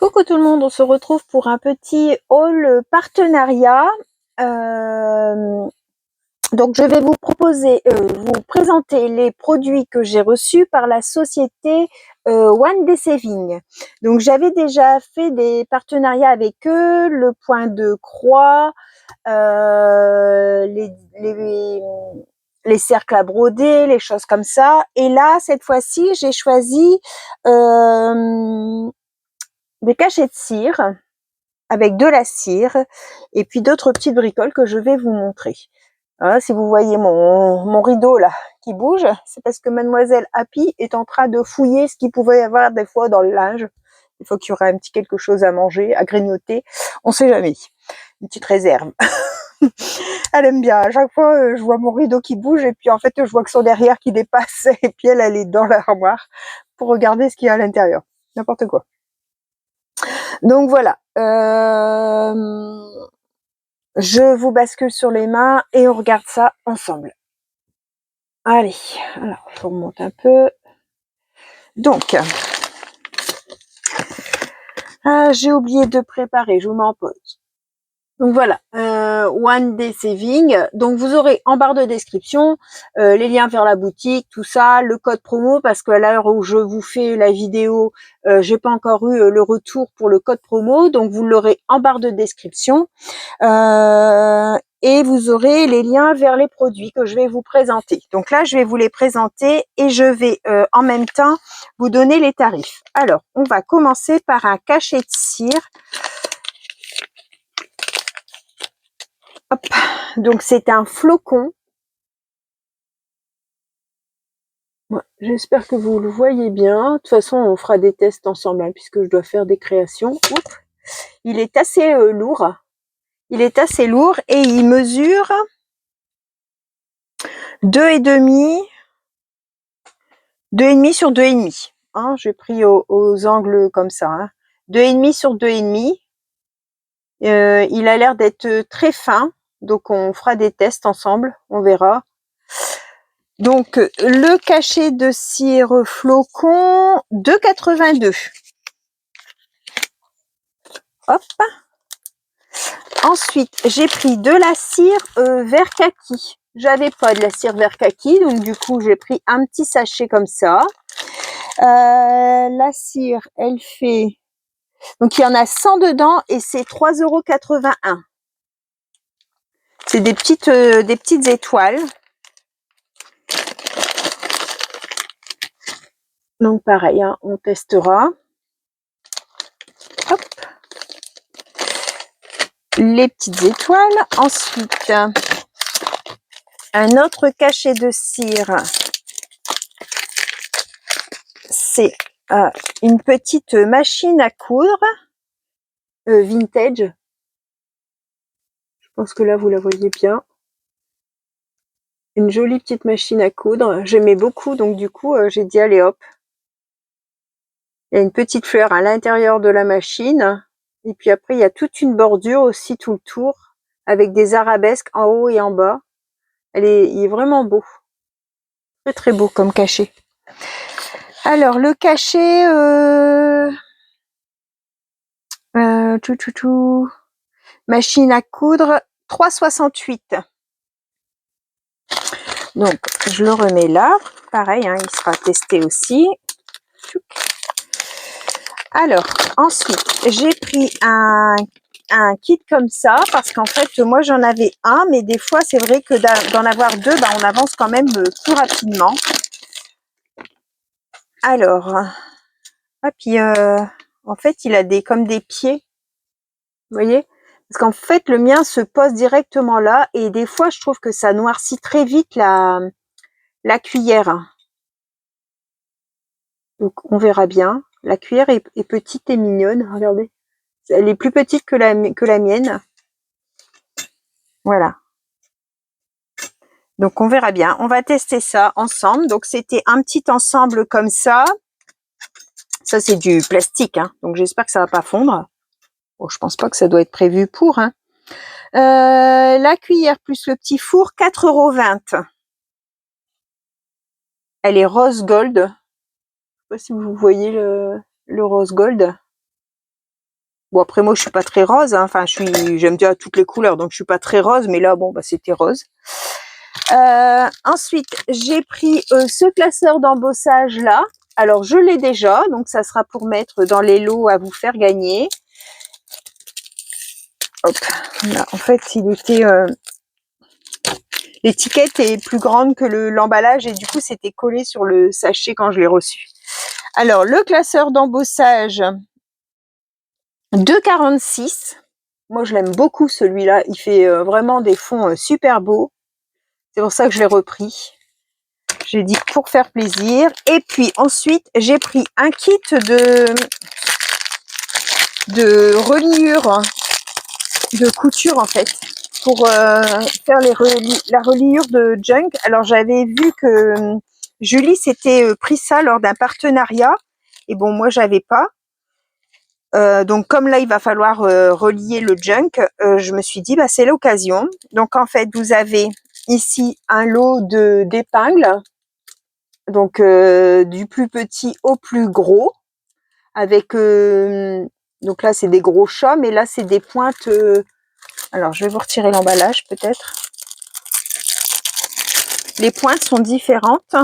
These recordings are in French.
Coucou tout le monde, on se retrouve pour un petit haul partenariat. Donc je vais vous proposer, vous présenter les produits que j'ai reçus par la société One Day Saving. Donc j'avais déjà fait des partenariats avec eux, le Point de Croix, euh, les, les, les cercles à broder, les choses comme ça. Et là, cette fois-ci, j'ai choisi des cachets de cire avec de la cire et puis d'autres petites bricoles que je vais vous montrer. Hein, si vous voyez mon rideau là qui bouge, c'est parce que mademoiselle Happy est en train de fouiller ce qu'il pouvait y avoir des fois dans le linge. Il faut qu'il y aura un petit quelque chose à manger, à grignoter. On sait jamais. Une petite réserve. Elle aime bien. À chaque fois, je vois mon rideau qui bouge et puis en fait, je vois que son derrière qui dépasse et puis elle est dans l'armoire pour regarder ce qu'il y a à l'intérieur. N'importe quoi. Donc voilà. Je vous bascule sur les mains et on regarde ça ensemble. Allez, alors je remonte un peu. Donc, j'ai oublié de préparer, je vous mets en pause. Donc voilà, One Day Saving. Donc vous aurez en barre de description les liens vers la boutique, tout ça, le code promo parce qu'à l'heure où je vous fais la vidéo, j'ai pas encore eu le retour pour le code promo, donc vous l'aurez en barre de description. Et vous aurez les liens vers les produits que je vais vous présenter. Donc là, je vais vous les présenter et je vais en même temps vous donner les tarifs. Alors, on va commencer par un cachet de cire. Hop. Donc c'est un flocon. Ouais, j'espère que vous le voyez bien. De toute façon, on fera des tests ensemble hein, puisque je dois faire des créations. Oups. Il est assez lourd. Il est assez lourd et il mesure 2,5 2,5 sur 2,5. Hein, j'ai pris aux angles comme ça. Hein. 2,5 sur 2,5. Il a l'air d'être très fin. Donc on fera des tests ensemble. On verra. Donc le cachet de cire flocon 2,82. Hop. Ensuite, j'ai pris de la cire vert kaki. J'avais pas de la cire vert kaki, donc du coup, j'ai pris un petit sachet comme ça. La cire, elle fait... Donc, il y en a 100 dedans et c'est 3,81 €. C'est des petites étoiles. Donc, pareil, hein, on testera. Hop. Les petites étoiles. Ensuite, un autre cachet de cire. C'est une petite machine à coudre vintage. Je pense que là, vous la voyez bien. Une jolie petite machine à coudre. J'aimais beaucoup, donc du coup, j'ai dit allez hop. Il y a une petite fleur à l'intérieur de la machine. Et puis après, il y a toute une bordure aussi tout le tour, avec des arabesques en haut et en bas. Il est vraiment beau. Très très beau comme cachet. Alors, le cachet... machine à coudre 3,68. Donc, je le remets là. Pareil, hein, il sera testé aussi. Alors, ensuite, j'ai pris un kit comme ça parce qu'en fait, moi, j'en avais un, mais des fois, c'est vrai que d'en avoir deux, bah, on avance quand même plus rapidement. Alors, ah, puis, en fait, il a comme des pieds. Vous voyez? Parce qu'en fait, le mien se pose directement là et des fois, je trouve que ça noircit très vite la cuillère. Donc, on verra bien. La cuillère est petite et mignonne. Regardez. Elle est plus petite que la mienne. Voilà. Donc, on verra bien. On va tester ça ensemble. Donc, c'était un petit ensemble comme ça. Ça, c'est du plastique. Hein. Donc, j'espère que ça va pas fondre. Bon, je pense pas que ça doit être prévu pour. Hein. La cuillère plus le petit four, 4,20 €. Elle est rose gold. Je sais pas si vous voyez le rose gold. Bon, après, moi, je suis pas très rose, hein. Enfin, j'aime bien toutes les couleurs, donc je suis pas très rose, mais là, bon, bah, c'était rose. Ensuite, j'ai pris ce classeur d'embossage là. Alors, je l'ai déjà, donc ça sera pour mettre dans les lots à vous faire gagner. Hop, là, en fait, l'étiquette est plus grande que l'emballage et du coup, c'était collé sur le sachet quand je l'ai reçu. Alors, le classeur d'embossage 2,46. Moi, je l'aime beaucoup celui-là. Il fait vraiment des fonds super beaux. C'est pour ça que je l'ai repris. J'ai dit pour faire plaisir. Et puis ensuite, j'ai pris un kit de reliure, de couture en fait, pour faire la reliure de Junk. Alors j'avais vu que Julie s'était pris ça lors d'un partenariat. Et bon, moi j'avais pas. Donc comme là il va falloir relier le Junk, je me suis dit bah c'est l'occasion. Donc en fait vous avez ici un lot d'épingles, donc du plus petit au plus gros, avec donc là c'est des gros chats, mais là c'est des pointes. Alors je vais vous retirer l'emballage peut-être. Les pointes sont différentes.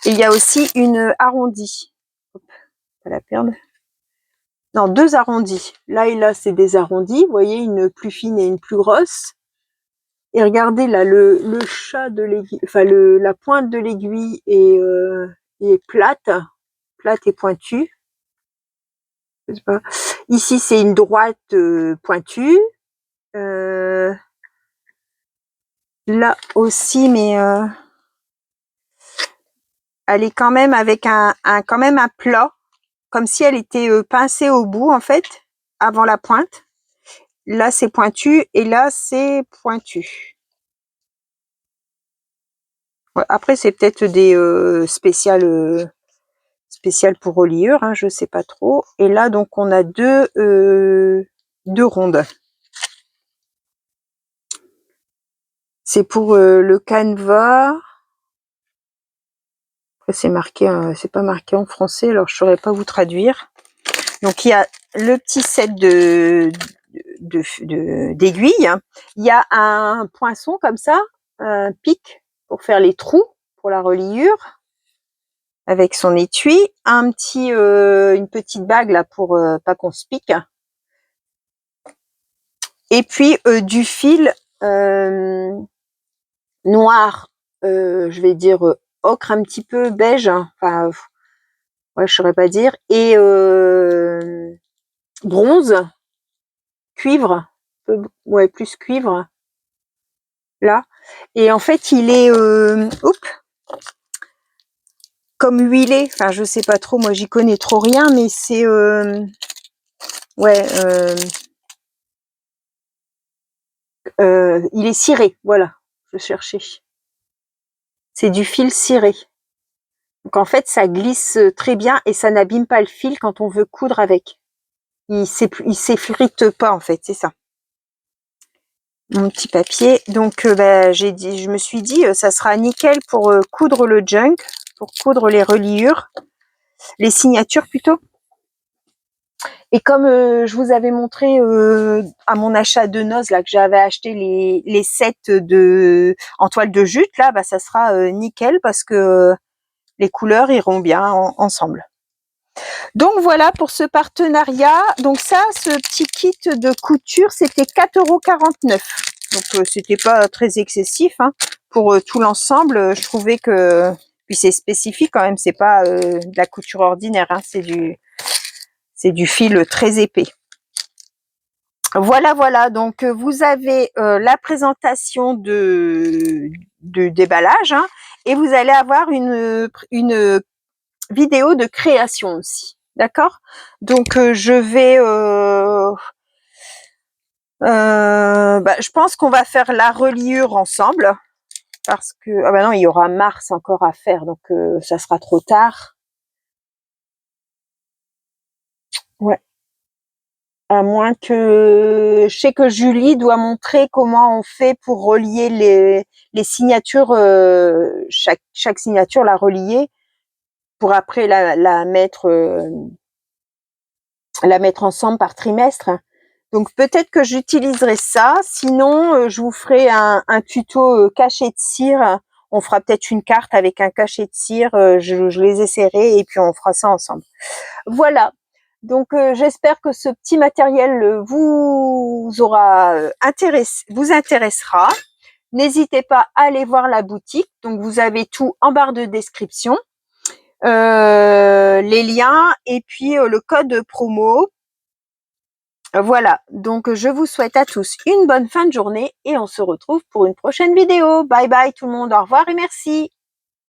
Et il y a aussi une arrondie. Hop, pas la perdre. Non, 2 arrondis. Là et là, c'est des arrondis. Vous voyez, une plus fine et une plus grosse. Et regardez là, le chat de l'aiguille, enfin la pointe de l'aiguille est plate et pointue. Je sais pas. Ici, c'est une droite pointue. Là aussi, mais elle est quand même avec quand même un plat, comme si elle était pincée au bout en fait, avant la pointe. Là, c'est pointu et là, c'est pointu. Ouais, après, c'est peut-être des spéciales pour reliure, hein, je sais pas trop. Et là, donc, on a deux rondes. C'est pour le canevas. C'est marqué, c'est pas marqué en français, alors je saurais pas vous traduire. Donc, il y a le petit set d'aiguilles. Il y a un poinçon comme ça, un pic pour faire les trous pour la reliure, avec son étui, une petite bague là pour pas qu'on se pique, et puis du fil noir, je vais dire ocre un petit peu beige, hein, enfin ouais, je saurais pas dire, et bronze, cuivre, ouais, plus cuivre là. Et en fait, il est comme huilé. Enfin, je sais pas trop. Moi, j'y connais trop rien, mais c'est ouais, il est ciré. Voilà, je cherchais. C'est du fil ciré. Donc en fait, ça glisse très bien et ça n'abîme pas le fil quand on veut coudre avec. Il s'effrite pas en fait, c'est ça. Mon petit papier. Donc bah, je me suis dit, ça sera nickel pour coudre le junk, pour coudre les reliures, les signatures plutôt. Et comme je vous avais montré à mon achat de noces là que j'avais acheté les sets en toile de jute là, bah ça sera nickel parce que les couleurs iront bien ensemble. Donc voilà pour ce partenariat. Donc ça, ce petit kit de couture, c'était 4,49 €. Donc c'était pas très excessif hein. Pour tout l'ensemble. Je trouvais que puis c'est spécifique quand même. C'est pas de la couture ordinaire. Hein, c'est du fil très épais. Voilà. Donc vous avez la présentation de déballage hein, et vous allez avoir une vidéo de création aussi. D'accord? Donc je vais bah, je pense qu'on va faire la reliure ensemble parce que ah bah non, il y aura Mars encore à faire donc ça sera trop tard. Ouais. À moins que je sais que Julie doit montrer comment on fait pour relier les signatures, chaque signature la relier pour après la mettre la mettre ensemble par trimestre. Donc peut-être que j'utiliserai ça. Sinon, je vous ferai un tuto cachet de cire. On fera peut-être une carte avec un cachet de cire. Je les essaierai et puis on fera ça ensemble. Voilà. Donc j'espère que ce petit matériel vous intéressera. N'hésitez pas à aller voir la boutique. Donc vous avez tout en barre de description. Les liens et puis le code promo. Voilà, donc je vous souhaite à tous une bonne fin de journée et on se retrouve pour une prochaine vidéo. Bye bye tout le monde, au revoir et merci.